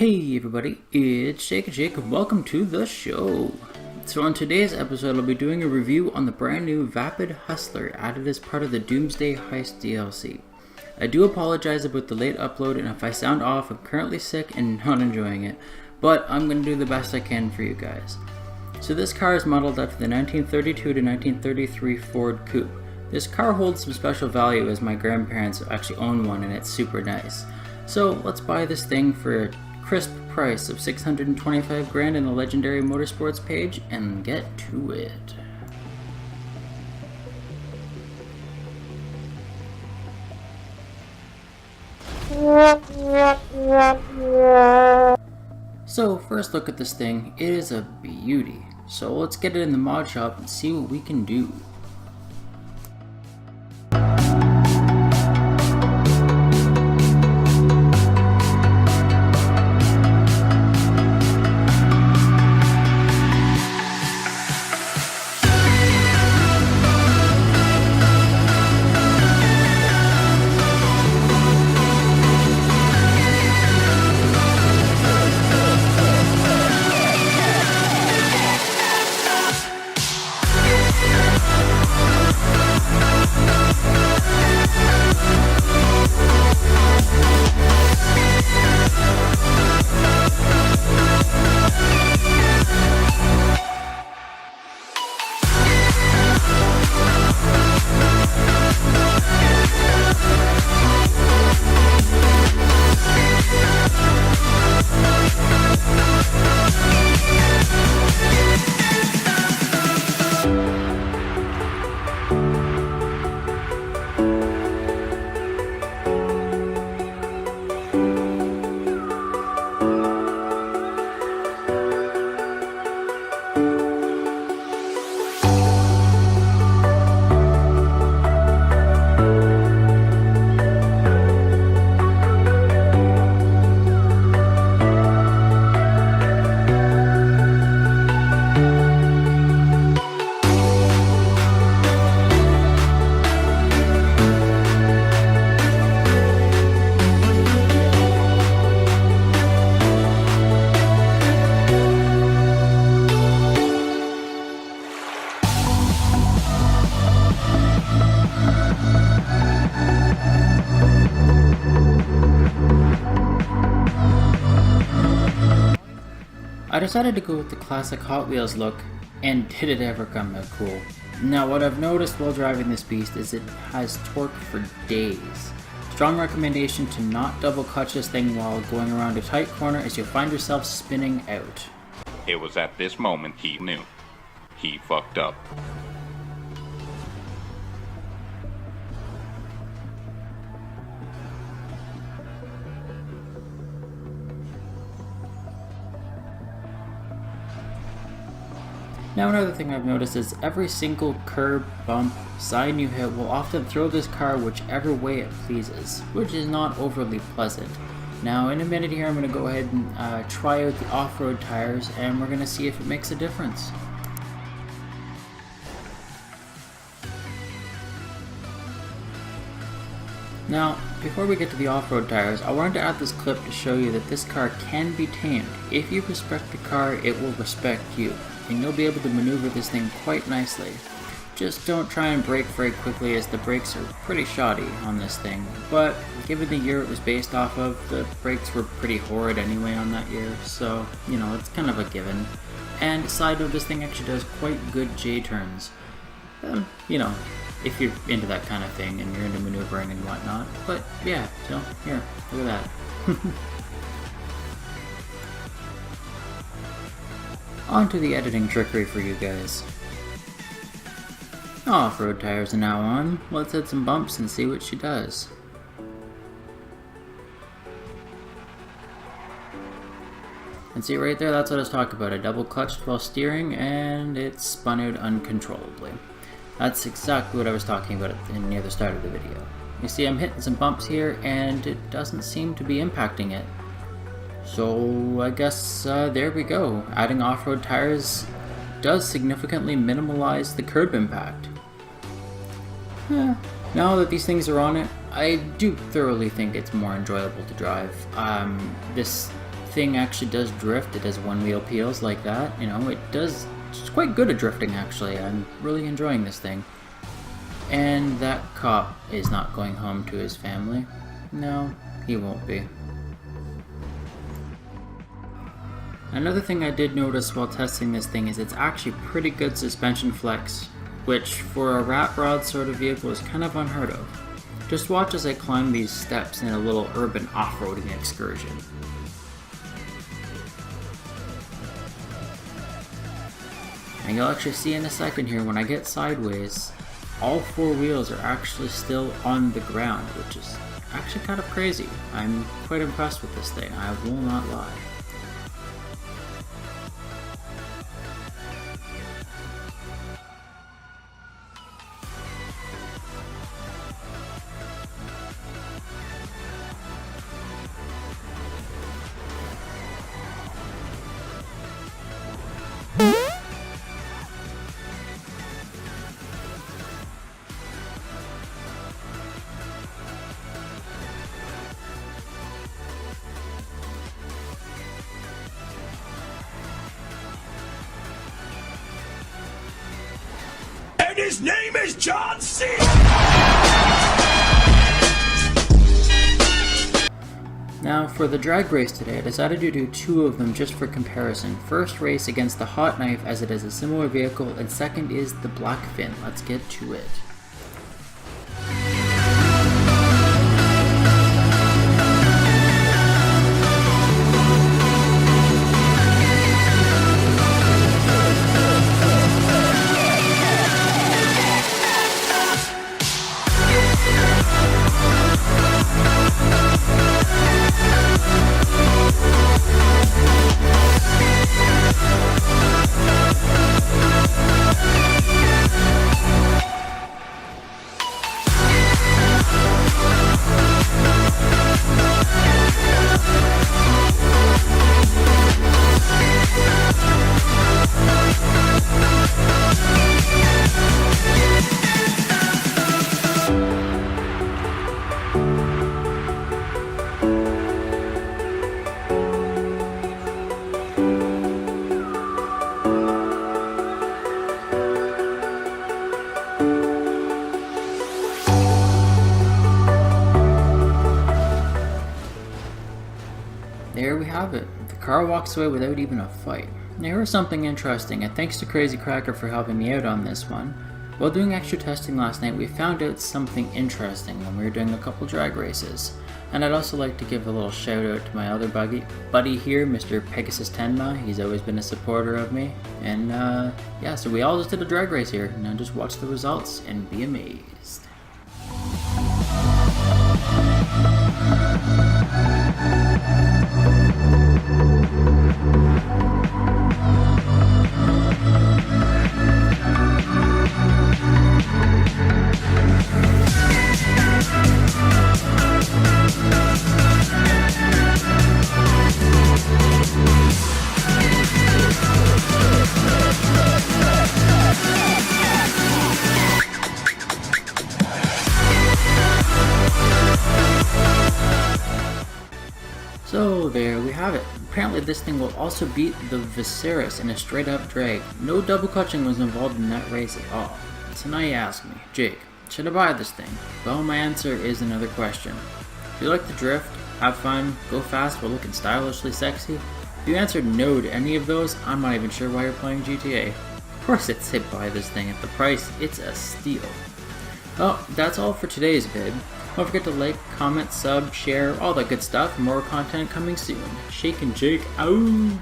Hey everybody, it's Jake and welcome to the show. So on today's episode I'll be doing a review on the brand new Vapid Hustler added as part of the Doomsday Heist DLC. I do apologize about the late upload, and if I sound off, I'm currently sick and not enjoying it, but I'm going to do the best I can for you guys. So this car is modeled after the 1932 to 1933 Ford Coupe. This car holds some special value as my grandparents actually own one and it's super nice. So let's buy this thing for a crisp price of $625,000 in the Legendary Motorsports page and get to it. So first look at this thing, it is a beauty. So let's get it in the mod shop and see what we can do. I decided to go with the classic Hot Wheels look, and did it ever come out cool. Now what I've noticed while driving this beast is it has torque for days. Strong recommendation to not double clutch this thing while going around a tight corner, as you'll find yourself spinning out. It was at this moment he knew. He fucked up. Now another thing I've noticed is every single curb, bump, sign you hit will often throw this car whichever way it pleases, which is not overly pleasant. Now in a minute here I'm going to go ahead and try out the off-road tires, and we're going to see if it makes a difference. Now, before we get to the off-road tires, I wanted to add this clip to show you that this car can be tamed. If you respect the car, it will respect you, and you'll be able to maneuver this thing quite nicely. Just don't try and brake very quickly, as the brakes are pretty shoddy on this thing, but given the year it was based off of, the brakes were pretty horrid anyway on that year, so, you know, it's kind of a given. And side note, this thing actually does quite good J-turns. You know, if you're into that kind of thing and you're into maneuvering and whatnot. But yeah, so here, look at that. On to the editing trickery for you guys. Off-road tires are now on. Let's hit some bumps and see what she does. And see right there, that's what I was talking about. I double clutched while steering and it spun out uncontrollably. That's exactly what I was talking about near the start of the video. You see I'm hitting some bumps here and it doesn't seem to be impacting it. So I guess there we go. Adding off-road tires does significantly minimize the curb impact. Now that these things are on it, I do thoroughly think it's more enjoyable to drive. This thing actually does drift. It does one wheel peels like that. You know, it's quite good at drifting actually. I'm really enjoying this thing. And that cop is not going home to his family. No, he won't be. Another thing I did notice while testing this thing is it's actually pretty good suspension flex, which for a rat rod sort of vehicle is kind of unheard of. Just watch as I climb these steps in a little urban off-roading excursion. And you'll actually see in a second here, when I get sideways, all 4 wheels are actually still on the ground, which is actually kind of crazy. I'm quite impressed with this thing, I will not lie. His name is John C. Now for the drag race today, I decided to do 2 of them just for comparison. First race against the Hot Knife as it is a similar vehicle, and second is the Blackfin. Let's get to it. There we have it. The car walks away without even a fight. Now here's something interesting, and thanks to Crazy Cracker for helping me out on this one. While doing extra testing last night, we found out something interesting when we were doing a couple drag races. And I'd also like to give a little shout out to my other buddy here, Mr. Pegasus Tenma. He's always been a supporter of me. And yeah, so we all just did a drag race here. Now just watch the results and be amazed. So there we have it. Apparently this thing will also beat the Viserys in a straight up drag. No double clutching was involved in that race at all. So now you ask me, Jake, should I buy this thing? Well, my answer is another question. If you like the drift, have fun, go fast while looking stylishly sexy, if you answered no to any of those, I'm not even sure why you're playing GTA. Of course I'd say buy this thing at the price, it's a steal. Well, that's all for today's vid. Don't forget to like, comment, sub, share, all that good stuff. More content coming soon. Shake and Jake out!